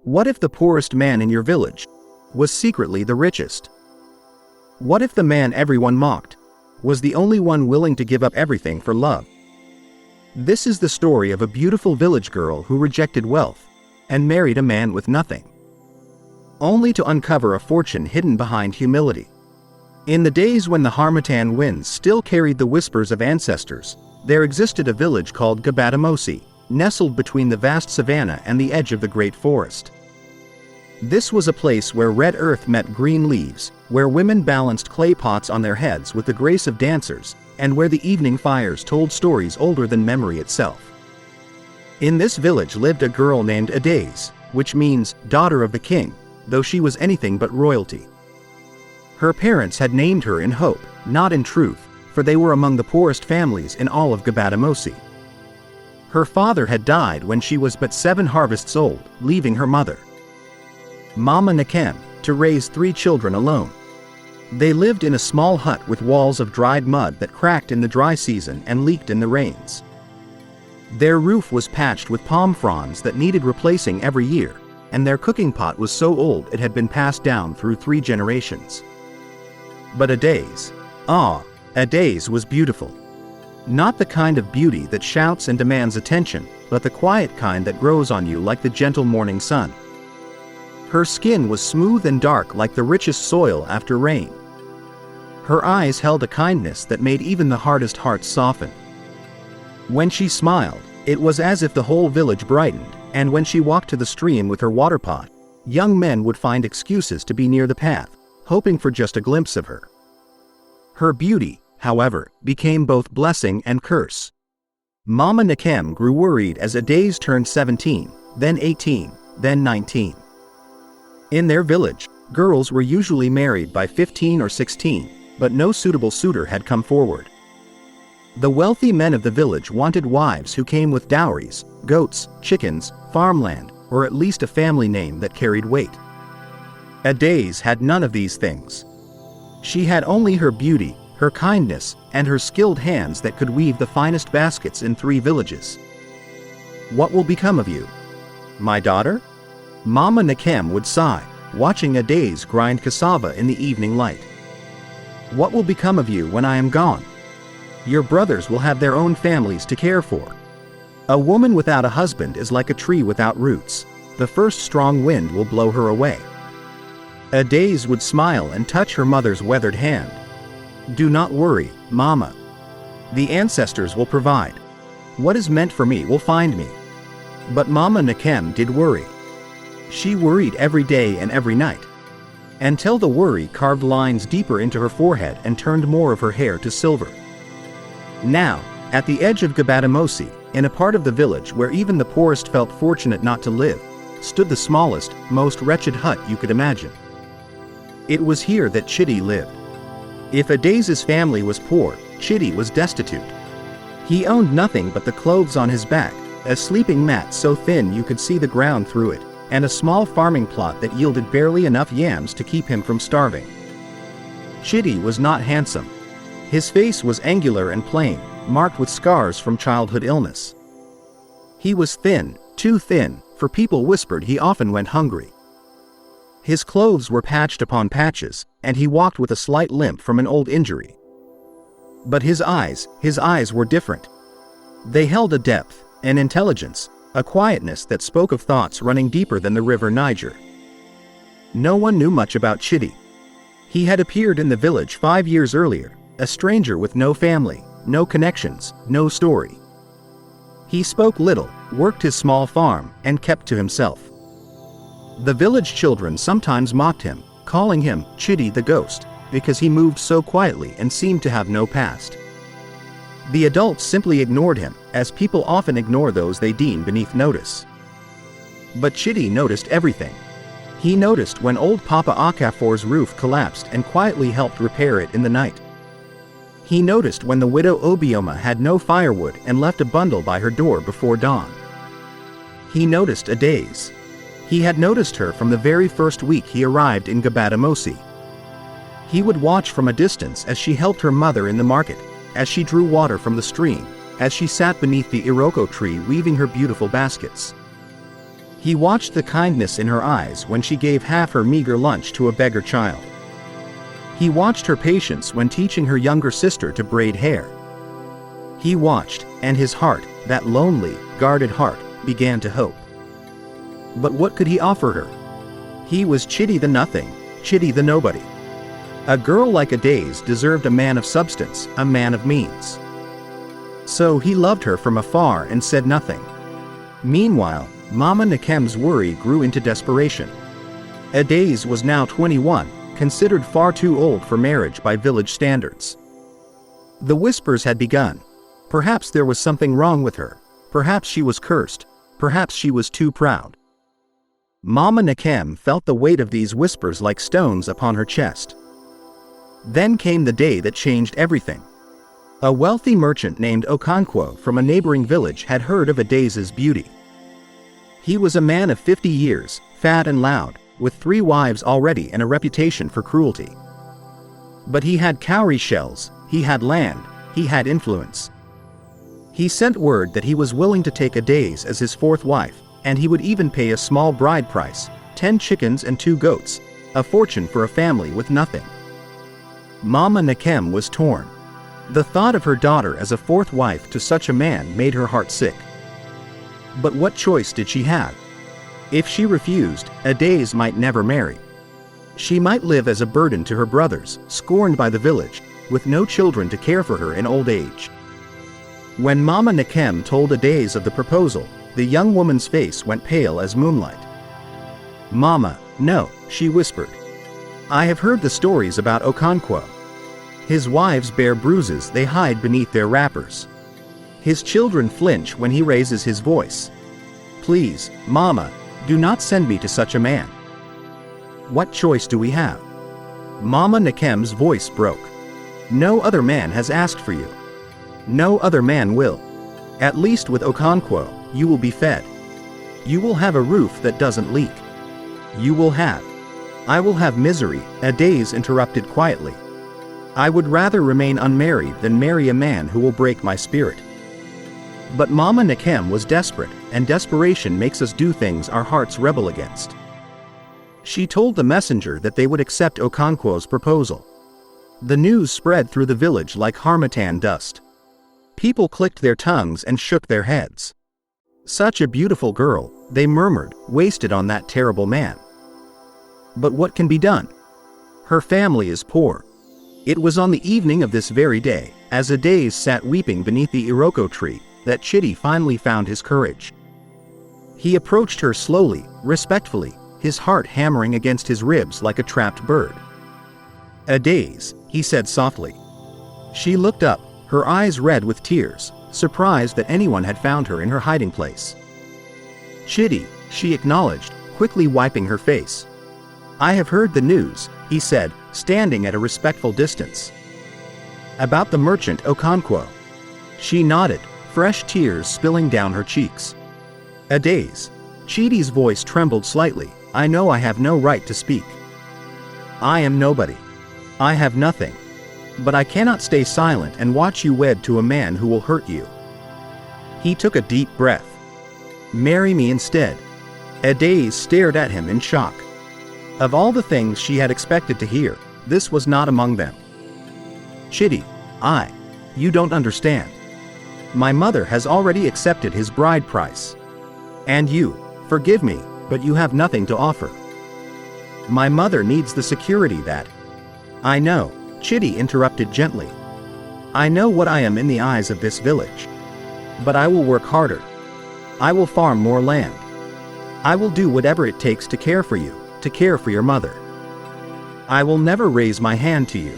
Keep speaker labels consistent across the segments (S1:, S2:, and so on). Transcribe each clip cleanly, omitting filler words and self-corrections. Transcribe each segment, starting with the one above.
S1: What if the poorest man in your village was secretly the richest? What if the man everyone mocked was the only one willing to give up everything for love? This is the story of a beautiful village girl who rejected wealth and married a man with nothing, only to uncover a fortune hidden behind humility. In the days when the Harmattan winds still carried the whispers of ancestors, there existed a village called Adaeze, nestled between the vast savanna and the edge of the great forest. This was a place where red earth met green leaves, where women balanced clay pots on their heads with the grace of dancers, and where the evening fires told stories older than memory itself. In this village lived a girl named Adaeze, which means daughter of the king, though she was anything but royalty. Her parents had named her in hope, not in truth, for they were among the poorest families in all of Adaeze. Her father had died when she was but 7 harvests old, leaving her mother, Mama Nakem, to raise 3 children alone. They lived in a small hut with walls of dried mud that cracked in the dry season and leaked in the rains. Their roof was patched with palm fronds that needed replacing every year, and their cooking pot was so old it had been passed down through 3 generations. But Adaeze was beautiful. Not the kind of beauty that shouts and demands attention, but the quiet kind that grows on you like the gentle morning sun. Her skin was smooth and dark like the richest soil after rain. Her eyes held a kindness that made even the hardest hearts soften. When she smiled, it was as if the whole village brightened, and when she walked to the stream with her water pot, young men would find excuses to be near the path, hoping for just a glimpse of her. Her beauty, however, became both blessing and curse. Mama Nakem grew worried as Adaeze turned 17, then 18, then 19. In their village, girls were usually married by 15 or 16, but no suitable suitor had come forward. The wealthy men of the village wanted wives who came with dowries, goats, chickens, farmland, or at least a family name that carried weight. Adaeze had none of these things. She had only her beauty, her kindness, and her skilled hands that could weave the finest baskets in 3 villages. "What will become of you, my daughter?" Mama Nakem would sigh, watching Adaeze grind cassava in the evening light. "What will become of you when I am gone? Your brothers will have their own families to care for. A woman without a husband is like a tree without roots. The first strong wind will blow her away." Adaeze would smile and touch her mother's weathered hand. "Do not worry, Mama. The ancestors will provide. What is meant for me will find me." But Mama Nakem did worry. She worried every day and every night, until the worry carved lines deeper into her forehead and turned more of her hair to silver. Now, at the edge of Adaeze, in a part of the village where even the poorest felt fortunate not to live, stood the smallest, most wretched hut you could imagine. It was here that Chidi lived. If Adaze's family was poor, Chidi was destitute. He owned nothing but the clothes on his back, a sleeping mat so thin you could see the ground through it, and a small farming plot that yielded barely enough yams to keep him from starving. Chidi was not handsome. His face was angular and plain, marked with scars from childhood illness. He was thin, too thin, for people whispered he often went hungry. His clothes were patched upon patches, and he walked with a slight limp from an old injury. But his eyes were different. They held a depth, an intelligence, a quietness that spoke of thoughts running deeper than the river Niger. No one knew much about Chidi. He had appeared in the village 5 years earlier, a stranger with no family, no connections, no story. He spoke little, worked his small farm, and kept to himself. The village children sometimes mocked him, calling him Chidi the Ghost, because he moved so quietly and seemed to have no past. The adults simply ignored him, as people often ignore those they deem beneath notice. But Chidi noticed everything. He noticed when old Papa Okafor's roof collapsed and quietly helped repair it in the night. He noticed when the widow Obioma had no firewood and left a bundle by her door before dawn. He noticed Adaeze. He had noticed her from the very first week he arrived in Adaeze. He would watch from a distance as she helped her mother in the market, as she drew water from the stream, as she sat beneath the Iroko tree weaving her beautiful baskets. He watched the kindness in her eyes when she gave half her meager lunch to a beggar child. He watched her patience when teaching her younger sister to braid hair. He watched, and his heart, that lonely, guarded heart, began to hope. But what could he offer her? He was Chidi the nothing, Chidi the nobody. A girl like Adaeze deserved a man of substance, a man of means. So he loved her from afar and said nothing. Meanwhile, Mama Nakem's worry grew into desperation. Adaeze was now 21, considered far too old for marriage by village standards. The whispers had begun. Perhaps there was something wrong with her. Perhaps she was cursed. Perhaps she was too proud. Mama Nakem felt the weight of these whispers like stones upon her chest. Then came the day that changed everything. A wealthy merchant named Okonkwo from a neighboring village had heard of Adaeze's beauty. He was a man of 50 years, fat and loud, with 3 wives already and a reputation for cruelty. But he had cowrie shells, he had land, he had influence. He sent word that he was willing to take Adaeze as his 4th wife, and he would even pay a small bride price, 10 chickens and 2 goats, a fortune for a family with nothing. Mama Nakem was torn. The thought of her daughter as a 4th wife to such a man made her heart sick. But what choice did she have? If she refused, Adaeze might never marry. She might live as a burden to her brothers, scorned by the village, with no children to care for her in old age. When Mama Nakem told Adaeze of the proposal, the young woman's face went pale as moonlight. "Mama, no," she whispered. "I have heard the stories about Okonkwo. His wives bear bruises they hide beneath their wrappers. His children flinch when he raises his voice. Please, Mama, do not send me to such a man." "What choice do we have?" Mama Nakem's voice broke. "No other man has asked for you. No other man will. At least with Okonkwo, you will be fed. You will have a roof that doesn't leak. You will have. I will have misery," Adaeze interrupted quietly. "I would rather remain unmarried than marry a man who will break my spirit." But Mama Nakem was desperate, and desperation makes us do things our hearts rebel against. She told the messenger that they would accept Okonkwo's proposal. The news spread through the village like harmattan dust. People clicked their tongues and shook their heads. Such a beautiful girl, they murmured, wasted on that terrible man. But what can be done? Her family is poor. It was on the evening of this very day, as Adaeze sat weeping beneath the iroko tree, that Chidi finally found his courage. He approached her slowly, respectfully, his heart hammering against his ribs like a trapped bird. "Adaeze," he said softly. She looked up, her eyes red with tears, surprised that anyone had found her in her hiding place. "Chidi," she acknowledged, quickly wiping her face. "I have heard the news," he said, standing at a respectful distance. "About the merchant Okonkwo." She nodded, fresh tears spilling down her cheeks. "Adaeze." Chidi's voice trembled slightly. "I know I have no right to speak. I am nobody. I have nothing. But I cannot stay silent and watch you wed to a man who will hurt you." He took a deep breath. "Marry me instead." Adaeze stared at him in shock. Of all the things she had expected to hear, this was not among them. "Chidi, you don't understand. My mother has already accepted his bride price. And you, forgive me, but you have nothing to offer. My mother needs the security that—" "I know," Chidi interrupted gently. "I know what I am in the eyes of this village. But I will work harder. I will farm more land. I will do whatever it takes to care for you, to care for your mother. I will never raise my hand to you.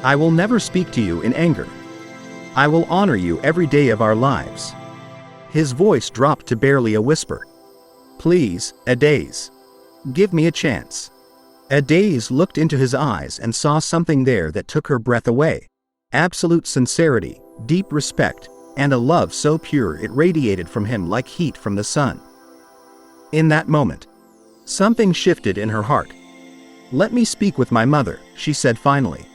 S1: I will never speak to you in anger. I will honor you every day of our lives." His voice dropped to barely a whisper. "Please, Adaeze. Give me a chance." Adaeze looked into his eyes and saw something there that took her breath away. Absolute sincerity, deep respect, and a love so pure it radiated from him like heat from the sun. In that moment, something shifted in her heart. "Let me speak with my mother," she said finally.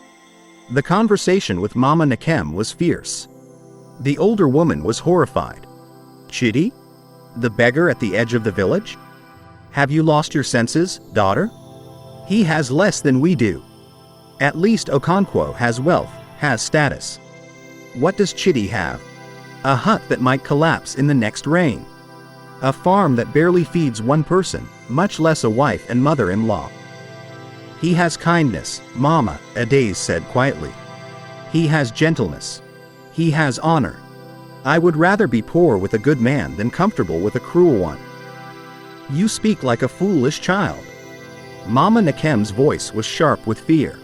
S1: The conversation with Mama Nakem was fierce. The older woman was horrified. "Chidi? The beggar at the edge of the village? Have you lost your senses, daughter? He has less than we do. At least Okonkwo has wealth, has status. What does Chidi have? A hut that might collapse in the next rain. A farm that barely feeds one person, much less a wife and mother-in-law. He has kindness, Mama, Adaeze said quietly. He has gentleness. He has honor. I would rather be poor with a good man than comfortable with a cruel one. You speak like a foolish child. Mama Nakem's voice was sharp with fear.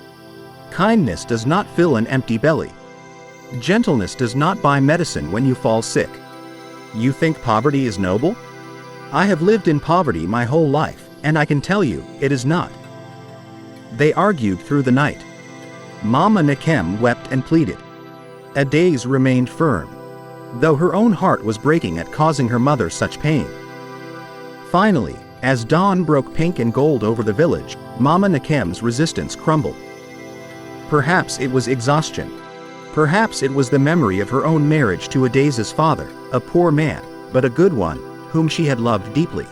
S1: Kindness does not fill an empty belly. Gentleness does not buy medicine when you fall sick. You think poverty is noble? I have lived in poverty my whole life, and I can tell you, it is not. They argued through the night. Mama Nakem wept and pleaded. Adaeze remained firm, though her own heart was breaking at causing her mother such pain. Finally, as dawn broke pink and gold over the village, Mama Nakem's resistance crumbled. Perhaps it was exhaustion. Perhaps it was the memory of her own marriage to Adaeze's father, a poor man, but a good one, whom she had loved deeply.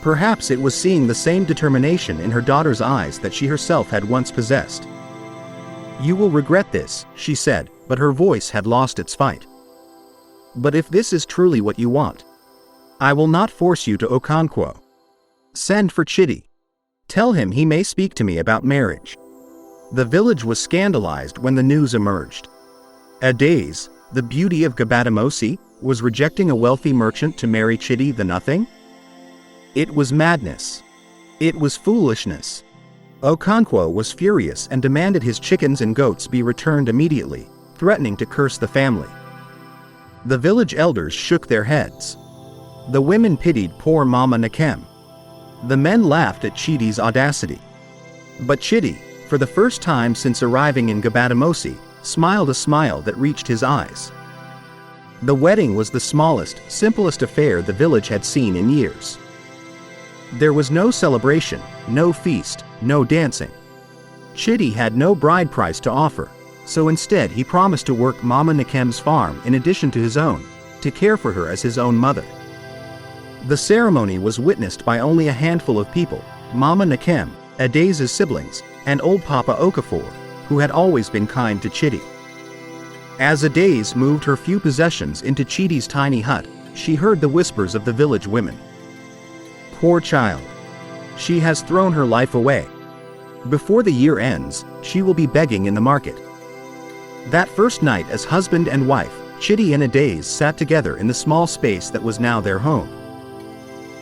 S1: Perhaps it was seeing the same determination in her daughter's eyes that she herself had once possessed. You will regret this, she said, but her voice had lost its fight. But if this is truly what you want, I will not force you to Okonkwo. Send for Chidi. Tell him he may speak to me about marriage. The village was scandalized when the news emerged. Adaeze, the beauty of Gabatamosi, was rejecting a wealthy merchant to marry Chidi the nothing? It was madness. It was foolishness. Okonkwo was furious and demanded his chickens and goats be returned immediately, threatening to curse the family. The village elders shook their heads. The women pitied poor Mama Nakem. The men laughed at Chidi's audacity. But Chidi, for the first time since arriving in Gabatamosi, smiled a smile that reached his eyes. The wedding was the smallest, simplest affair the village had seen in years. There was no celebration, no feast, no dancing. Chidi had no bride price to offer, so instead he promised to work Mama Nakem's farm in addition to his own, to care for her as his own mother. The ceremony was witnessed by only a handful of people, Mama Nakem, Adaeze's siblings, and old Papa Okafor, who had always been kind to Chidi. As Adaeze moved her few possessions into Chidi's tiny hut, she heard the whispers of the village women. Poor child. She has thrown her life away. Before the year ends, she will be begging in the market. That first night as husband and wife, Chidi and Adaeze sat together in the small space that was now their home.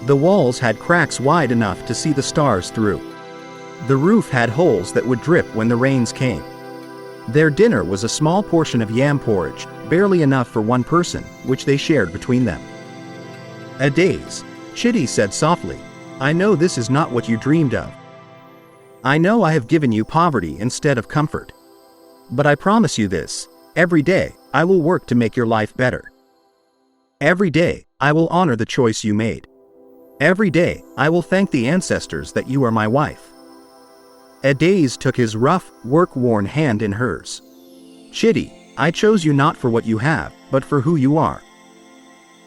S1: The walls had cracks wide enough to see the stars through. The roof had holes that would drip when the rains came. Their dinner was a small portion of yam porridge, barely enough for one person, which they shared between them. Adaeze, Chidi said softly, I know this is not what you dreamed of. I know I have given you poverty instead of comfort. But I promise you this, every day, I will work to make your life better. Every day, I will honor the choice you made. Every day, I will thank the ancestors that you are my wife. Adaeze took his rough, work-worn hand in hers. Chidi, I chose you not for what you have, but for who you are.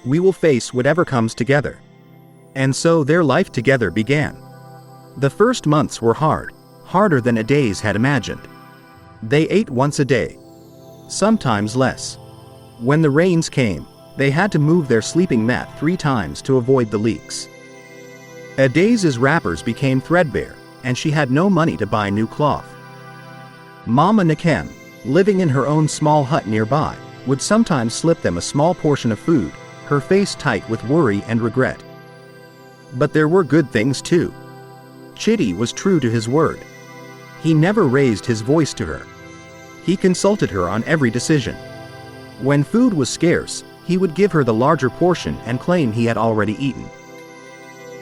S1: We will face whatever comes together. And so their life together began. The first months were hard, harder than Adaeze had imagined. They ate once a day, sometimes less. When the rains came, they had to move their sleeping mat 3 times to avoid the leaks. Adaeze's wrappers became threadbare, and she had no money to buy new cloth. Mama Nakem, living in her own small hut nearby, would sometimes slip them a small portion of food, her face tight with worry and regret. But there were good things too. Chidi was true to his word. He never raised his voice to her. He consulted her on every decision. When food was scarce, he would give her the larger portion and claim he had already eaten.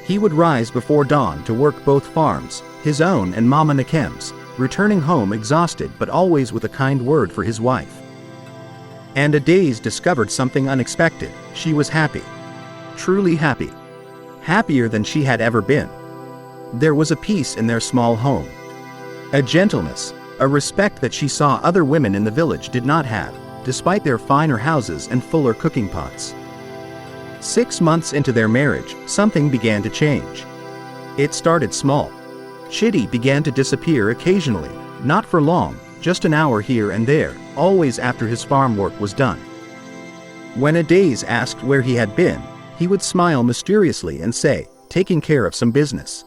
S1: He would rise before dawn to work both farms, his own and Mama Nakem's, returning home exhausted but always with a kind word for his wife. And Adaeze discovered something unexpected. She was happy. Truly happy. Happier than she had ever been. There was a peace in their small home. A gentleness, a respect that she saw other women in the village did not have, despite their finer houses and fuller cooking pots. 6 months into their marriage, something began to change. It started small. Chidi began to disappear occasionally, not for long, just an hour here and there, always after his farm work was done. When Adaeze asked where he had been, he would smile mysteriously and say, taking care of some business.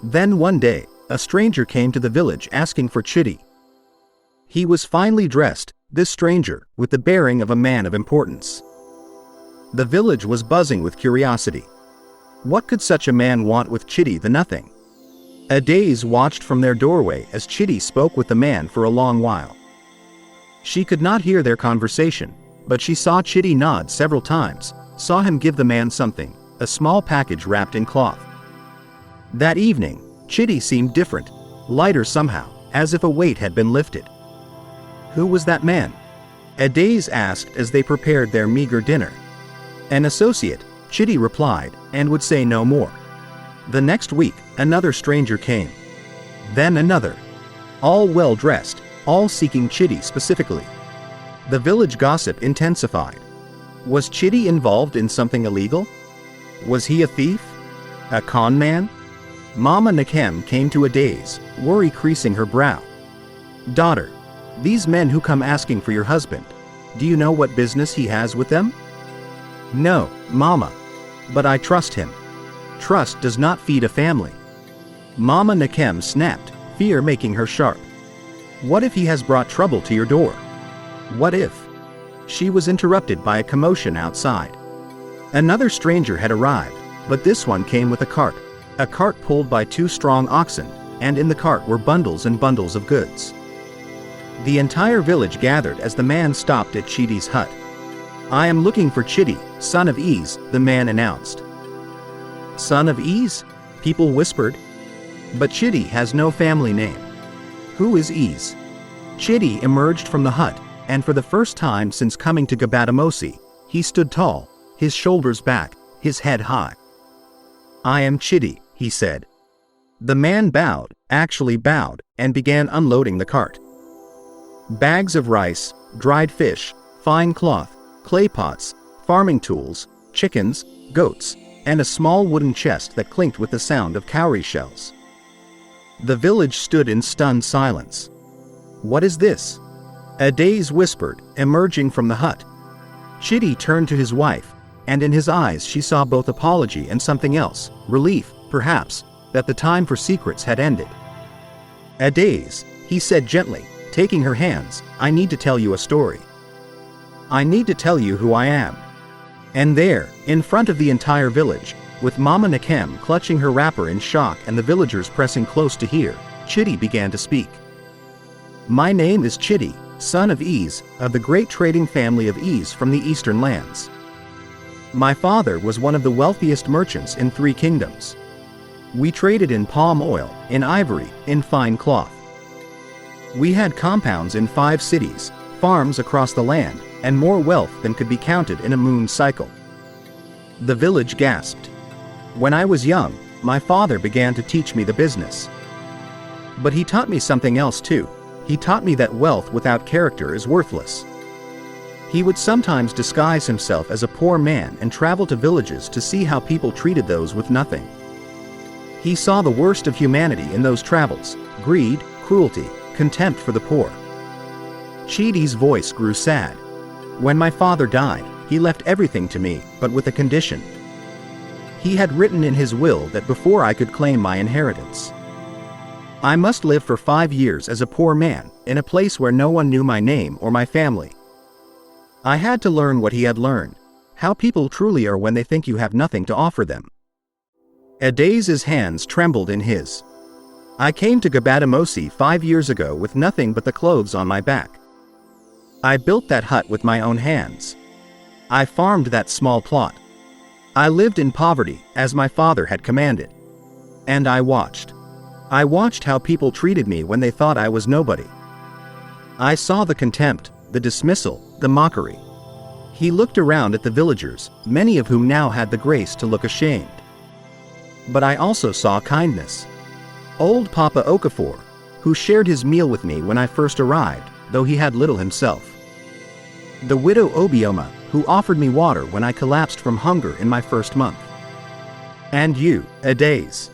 S1: Then one day, a stranger came to the village asking for Chidi. He was finely dressed, this stranger, with the bearing of a man of importance. The village was buzzing with curiosity. What could such a man want with Chidi the nothing? Adaeze watched from their doorway as Chidi spoke with the man for a long while. She could not hear their conversation, but she saw Chidi nod several times, saw him give the man something, a small package wrapped in cloth. That evening, Chidi seemed different, lighter somehow, as if a weight had been lifted. Who was that man? Adaeze asked as they prepared their meager dinner. An associate, Chidi replied, and would say no more. The next week, another stranger came. Then another. All well dressed, all seeking Chidi specifically. The village gossip intensified. Was Chidi involved in something illegal? Was he a thief? A con man? Mama Nakem came to Adaeze, worry creasing her brow. Daughter, these men who come asking for your husband, do you know what business he has with them? No, Mama. But I trust him. Trust does not feed a family. Mama Nakem snapped, fear making her sharp. What if he has brought trouble to your door? What if? She was interrupted by a commotion outside. Another stranger had arrived, but this one came with a cart pulled by 2 strong oxen, and in the cart were bundles and bundles of goods. The entire village gathered as the man stopped at Chidi's hut. I am looking for Chidi, son of Adaeze, the man announced. Son of Adaeze? People whispered. But Chidi has no family name. Who is Adaeze? Chidi emerged from the hut, and for the first time since coming to Gbadamosi, he stood tall, his shoulders back, his head high. I am Chidi, he said. The man bowed, actually bowed, and began unloading the cart. Bags of rice, dried fish, fine cloth, clay pots, farming tools, chickens, goats, and a small wooden chest that clinked with the sound of cowrie shells. The village stood in stunned silence. What is this? Adaeze whispered, emerging from the hut. Chidi turned to his wife, and in his eyes she saw both apology and something else, relief, perhaps, that the time for secrets had ended. Adaeze, he said gently, taking her hands, I need to tell you a story. I need to tell you who I am. And there, in front of the entire village, with Mama Nakem clutching her wrapper in shock and the villagers pressing close to hear, Chidi began to speak. My name is Chidi, son of Adaeze, of the great trading family of Adaeze from the eastern lands. My father was one of the wealthiest merchants in 3 kingdoms. We traded in palm oil, in ivory, in fine cloth. We had compounds in 5 cities, farms across the land, and more wealth than could be counted in a moon cycle. The village gasped. When I was young, my father began to teach me the business. But he taught me something else too. He taught me that wealth without character is worthless. He would sometimes disguise himself as a poor man and travel to villages to see how people treated those with nothing. He saw the worst of humanity in those travels: greed, cruelty, contempt for the poor. Chidi's voice grew sad. When my father died, he left everything to me, but with a condition. He had written in his will that before I could claim my inheritance, I must live for 5 years as a poor man, in a place where no one knew my name or my family. I had to learn what he had learned, how people truly are when they think you have nothing to offer them. Adaeze's hands trembled in his. I came to Gbadamosi 5 years ago with nothing but the clothes on my back. I built that hut with my own hands. I farmed that small plot. I lived in poverty, as my father had commanded. And I watched. I watched how people treated me when they thought I was nobody. I saw the contempt, the dismissal, the mockery. He looked around at the villagers, many of whom now had the grace to look ashamed. But I also saw kindness. Old Papa Okafor, who shared his meal with me when I first arrived, though he had little himself. The widow Obioma, who offered me water when I collapsed from hunger in my first month. And you, Adaeze."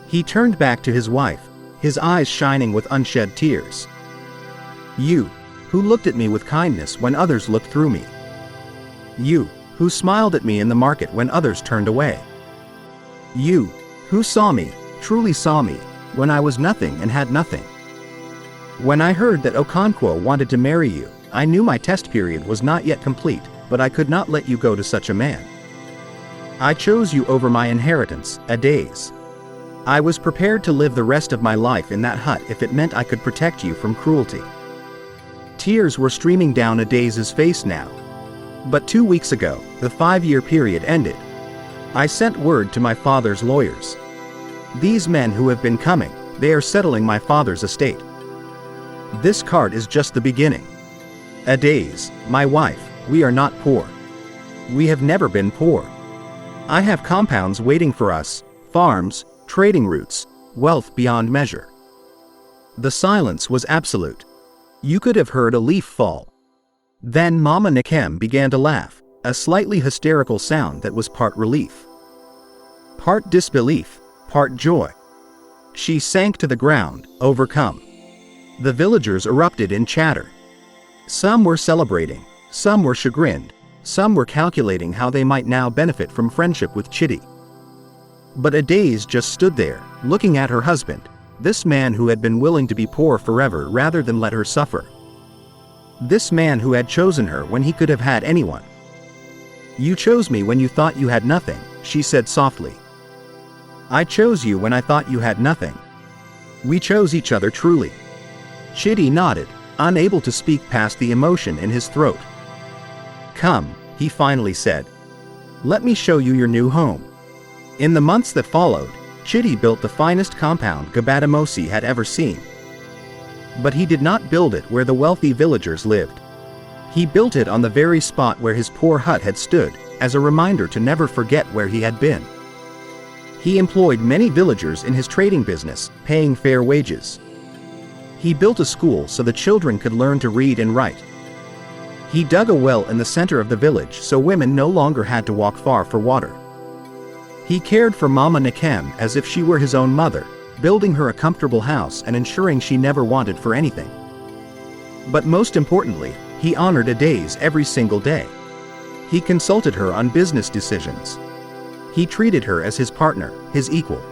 S1: He turned back to his wife, his eyes shining with unshed tears. "You, who looked at me with kindness when others looked through me. You, who smiled at me in the market when others turned away. You, who saw me, truly saw me, when I was nothing and had nothing. When I heard that Okonkwo wanted to marry you, I knew my test period was not yet complete, but I could not let you go to such a man. I chose you over my inheritance, Adaeze. I was prepared to live the rest of my life in that hut if it meant I could protect you from cruelty." Tears were streaming down Adaeze's face now. "But 2 weeks ago, the 5-year period ended. I sent word to my father's lawyers. These men who have been coming, they are settling my father's estate. This card is just the beginning. Adaeze, my wife, we are not poor. We have never been poor. I have compounds waiting for us, farms, trading routes, wealth beyond measure." The silence was absolute. You could have heard a leaf fall. Then Mama Nkem began to laugh, a slightly hysterical sound that was part relief, part disbelief, part joy. She sank to the ground, overcome. The villagers erupted in chatter. Some were celebrating, some were chagrined, some were calculating how they might now benefit from friendship with Chidi. But Adaeze just stood there, looking at her husband, this man who had been willing to be poor forever rather than let her suffer. This man who had chosen her when he could have had anyone. "You chose me when you thought you had nothing," she said softly. "I chose you when I thought you had nothing. We chose each other truly." Chidi nodded, unable to speak past the emotion in his throat. "Come," he finally said. "Let me show you your new home." In the months that followed, Chidi built the finest compound Gabadamosi had ever seen. But he did not build it where the wealthy villagers lived. He built it on the very spot where his poor hut had stood, as a reminder to never forget where he had been. He employed many villagers in his trading business, paying fair wages. He built a school so the children could learn to read and write. He dug a well in the center of the village so women no longer had to walk far for water. He cared for Mama Nkem as if she were his own mother, building her a comfortable house and ensuring she never wanted for anything. But most importantly, he honored Adaeze every single day. He consulted her on business decisions. He treated her as his partner, his equal.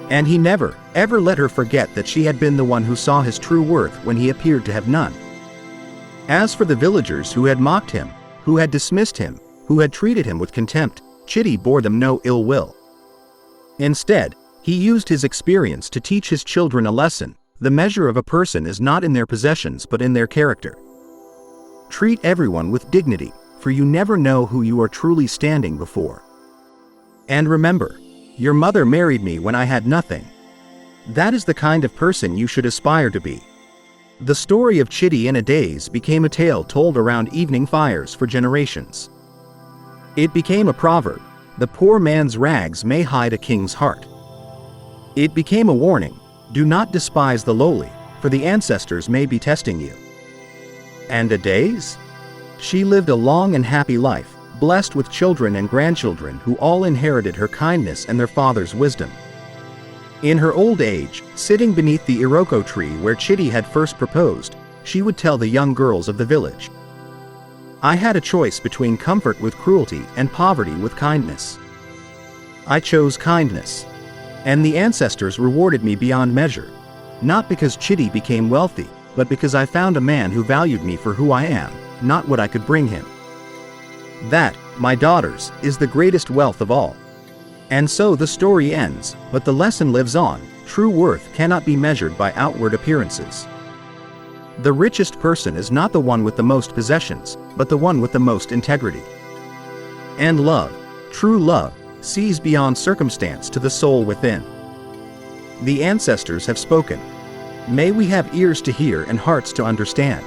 S1: And he never, ever let her forget that she had been the one who saw his true worth when he appeared to have none. As for the villagers who had mocked him, who had dismissed him, who had treated him with contempt, Chidi bore them no ill will. Instead, he used his experience to teach his children a lesson: the measure of a person is not in their possessions but in their character. Treat everyone with dignity, for you never know who you are truly standing before. And remember, your mother married me when I had nothing. That is the kind of person you should aspire to be. The story of Chidi and Adaeze became a tale told around evening fires for generations. It became a proverb: the poor man's rags may hide a king's heart. It became a warning: do not despise the lowly, for the ancestors may be testing you. And Adaeze? She lived a long and happy life, blessed with children and grandchildren who all inherited her kindness and their father's wisdom. In her old age, sitting beneath the Iroko tree where Chidi had first proposed, she would tell the young girls of the village, "I had a choice between comfort with cruelty and poverty with kindness. I chose kindness. And the ancestors rewarded me beyond measure, not because Chidi became wealthy, but because I found a man who valued me for who I am, not what I could bring him. That, my daughters, is the greatest wealth of all." And so the story ends, but the lesson lives on: true worth cannot be measured by outward appearances. The richest person is not the one with the most possessions, but the one with the most integrity. And love, true love, sees beyond circumstance to the soul within. The ancestors have spoken. May we have ears to hear and hearts to understand.